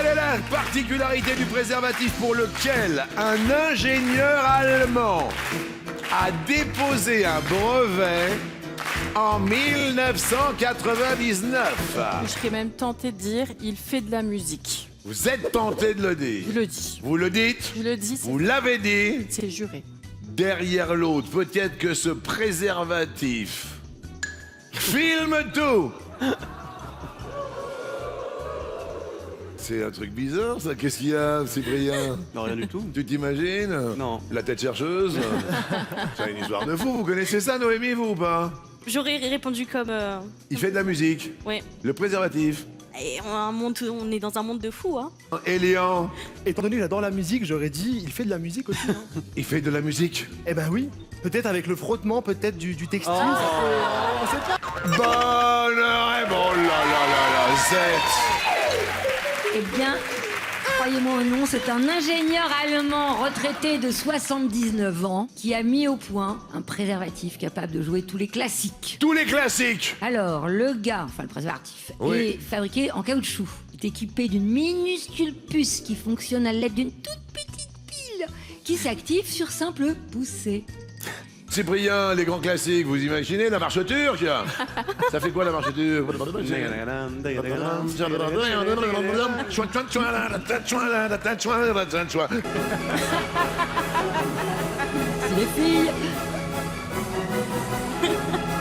est la particularité du préservatif pour lequel un ingénieur allemand a déposé un brevet en 1999? Je serais même tenté de dire, il fait de la musique. Vous êtes tenté de le dire. Je le dis. Vous le dites. Je le dis, Vous l'avez dit. c'est juré. Derrière l'autre, peut-être que ce préservatif filme tout. C'est un truc bizarre, ça. Qu'est-ce qu'il y a, Cyprien? Non, rien du tout. Tu t'imagines? Non. La tête chercheuse? C'est une histoire de fou. Vous connaissez ça, Noémie, vous ou pas? J'aurais répondu comme... Il fait de la musique. Ouais. Le préservatif. Et on est dans un monde de fous, hein. Elian, Étant donné qu'il adore la musique, j'aurais dit il fait de la musique aussi. Hein. il fait de la musique. Eh ben oui. Peut-être avec le frottement, peut-être du textile. Bonne réponse. Oh là là là là, zette. Eh bien, croyez-moi ou non, c'est un ingénieur allemand retraité de 79 ans qui a mis au point un préservatif capable de jouer tous les classiques. Tous les classiques. Alors, le préservatif, Oui. est fabriqué en caoutchouc. Il est équipé d'une minuscule puce qui fonctionne à l'aide d'une toute petite pile qui s'active sur simple poussée. Cyprien, les grands classiques, vous imaginez la marche turque? Ça fait quoi la marche turque? C'est les filles.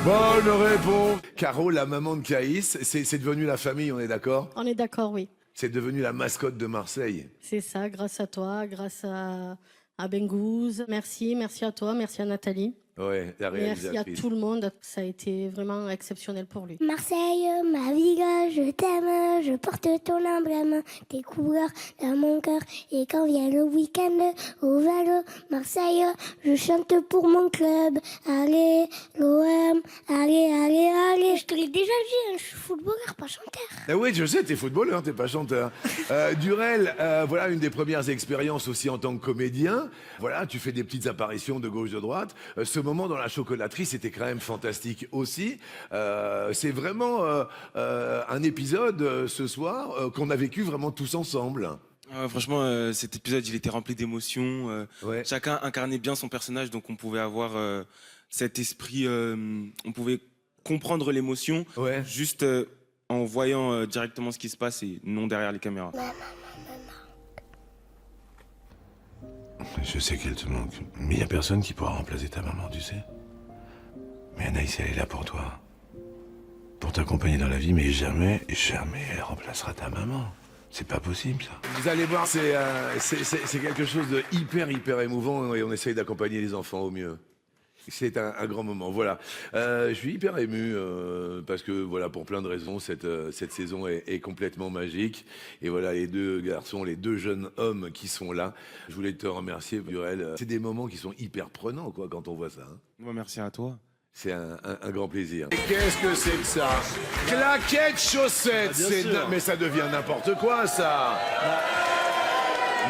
Bonne réponse. Caro, la maman de Caïs, c'est devenu la famille, on est d'accord? On est d'accord, oui. C'est devenu la mascotte de Marseille. C'est ça, grâce à toi, grâce à Bengouze. Merci à toi, merci à Nathalie. Ouais, la Merci à réalisatrice. tout le monde. Ça a été vraiment exceptionnel pour lui. Marseille, ma ville, je t'aime, je porte ton emblème, tes couleurs dans mon cœur. Et quand vient le week-end au Valo, Marseille, je chante pour mon club. Allez, l'OM, allez, allez, allez. Je te l'ai déjà dit, hein, je suis footballeur, pas chanteur. Ah oui, je sais, t'es footballeur, t'es pas chanteur. Durel, voilà une des premières expériences aussi en tant que comédien. Voilà, tu fais des petites apparitions de gauche, de droite. Ce moment dans la chocolaterie, c'était quand même fantastique aussi. C'est vraiment un épisode ce soir qu'on a vécu vraiment tous ensemble. Franchement, cet épisode, il était rempli d'émotions. Ouais. Chacun incarnait bien son personnage, donc on pouvait avoir cet esprit, on pouvait comprendre l'émotion Ouais. juste en voyant directement ce qui se passe et non derrière les caméras. Je sais qu'elle te manque, mais il n'y a personne qui pourra remplacer ta maman, tu sais. Mais Anaïs, elle est là pour toi. Pour t'accompagner dans la vie, mais jamais, jamais elle remplacera ta maman. C'est pas possible, ça. Vous allez voir, c'est quelque chose de hyper émouvant et on essaye d'accompagner les enfants au mieux. C'est un grand moment, voilà. Je suis hyper ému parce que, voilà, pour plein de raisons, cette saison est complètement magique. Et voilà, les deux garçons, les deux jeunes hommes qui sont là, je voulais te remercier, Burel. C'est des moments qui sont hyper prenants, quoi, quand on voit ça. Hein. Moi, merci à toi. C'est un grand plaisir. Et qu'est-ce que c'est que ça? Claquettes, chaussettes, mais ça devient n'importe quoi, ça.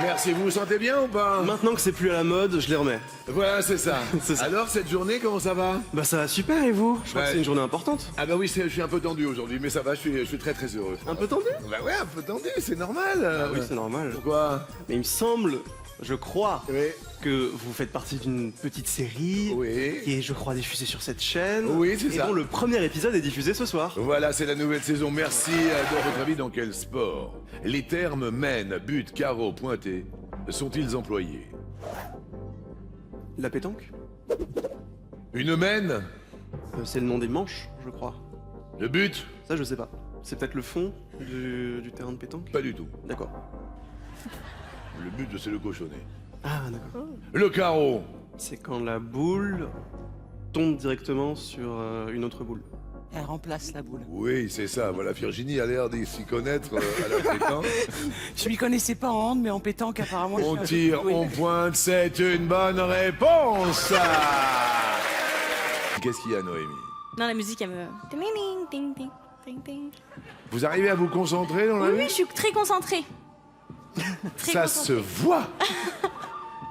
Merci, vous vous sentez bien ou pas? Maintenant que c'est plus à la mode, je les remets. Voilà, c'est ça. C'est ça. Alors, cette journée, comment ça va? Bah ça va super et vous? Je crois Ouais. que c'est une journée importante. Ah bah oui, je suis un peu tendu aujourd'hui, mais ça va, je suis très heureux. Un peu tendu? Bah ouais, un peu tendu, c'est normal. Ah oui, c'est normal. Pourquoi? Mais il me semble, je crois, Oui. que vous faites partie d'une petite série Oui. qui est, je crois, diffusée sur cette chaîne. Oui, c'est et ça. dont le premier épisode est diffusé ce soir. Voilà, c'est la nouvelle saison. Merci. Dans votre avis, dans quel sport les termes mène, but, carreau, pointé sont-ils employés? La pétanque? Une mène? C'est le nom des manches, je crois. Le but? Ça, je sais pas. C'est peut-être le fond du terrain de pétanque? Pas du tout. D'accord. Le but, c'est le cochonnet. Ah, d'accord. Le carreau? C'est quand la boule tombe directement sur une autre boule. Elle remplace la boule. Oui, c'est ça. Voilà, Virginie a l'air d'y s'y connaître à la pétanque. Je m'y connaissais pas en hand, mais en pétanque, apparemment. On je- tire, Oui. on pointe, c'est une bonne réponse. Qu'est-ce qu'il y a, Noémie? Non, la musique, elle me... Ding, ding, ding, ding, ding. Vous arrivez à vous concentrer dans la Oui, vie? oui, je suis très concentrée. Très Ça concentrée. se voit.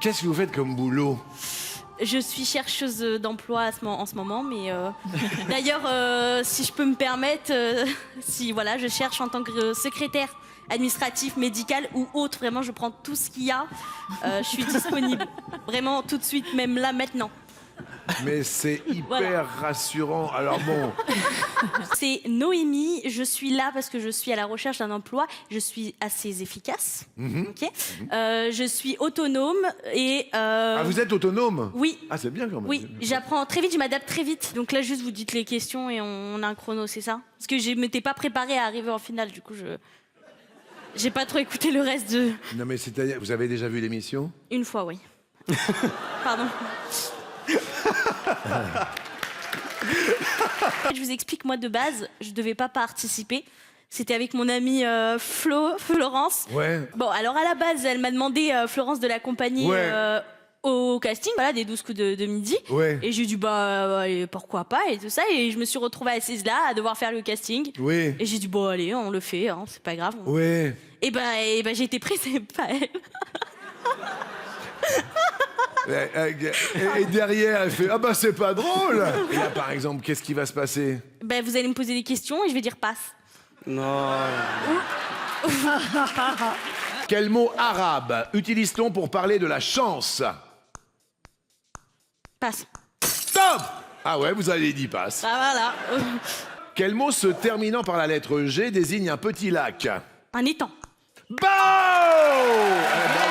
Qu'est-ce que vous faites comme boulot? Je suis chercheuse d'emploi en ce moment, mais d'ailleurs, si je peux me permettre, si voilà, je cherche en tant que secrétaire administratif, médical ou autre. Vraiment, je prends tout ce qu'il y a. Je suis disponible. Vraiment, tout de suite, même là, maintenant. Mais c'est hyper Voilà. rassurant. Alors bon, C'est Noémie, je suis là parce que je suis à la recherche d'un emploi, je suis assez efficace, ok. Je suis autonome et... ah, vous êtes autonome? Oui, Ah, c'est bien quand même. oui, j'apprends très vite, je m'adapte très vite. Donc là, juste vous dites les questions et on a un chrono, c'est ça? Parce que je m'étais pas préparée à arriver en finale, du coup, j'ai pas trop écouté le reste de... Non, mais c'est-à-dire, vous avez déjà vu l'émission? Une fois, oui. Pardon. Je vous explique, moi de base, je devais pas participer. C'était avec mon amie Florence. Ouais. Bon, alors à la base, elle m'a demandé, Florence, de l'accompagner Ouais. au casting, voilà, des 12 coups de midi. Ouais. Et j'ai dit, allez, pourquoi pas, et tout ça. Et je me suis retrouvée assise là, à devoir faire le casting. Oui. Et j'ai dit, bon, allez, on le fait, hein, c'est pas grave. Oui. Et j'ai été prise par elle. Et derrière, elle fait ah bah c'est pas drôle. Et là, par exemple, qu'est-ce qui va se passer? Vous allez me poser des questions et je vais dire passe. Non. Quel mot arabe utilise-t-on pour parler de la chance? Passe. Stop. Ah ouais, vous avez dit passe. Ah voilà. Quel mot se terminant par la lettre G désigne un petit lac? Un étang. Bon! Eh ben,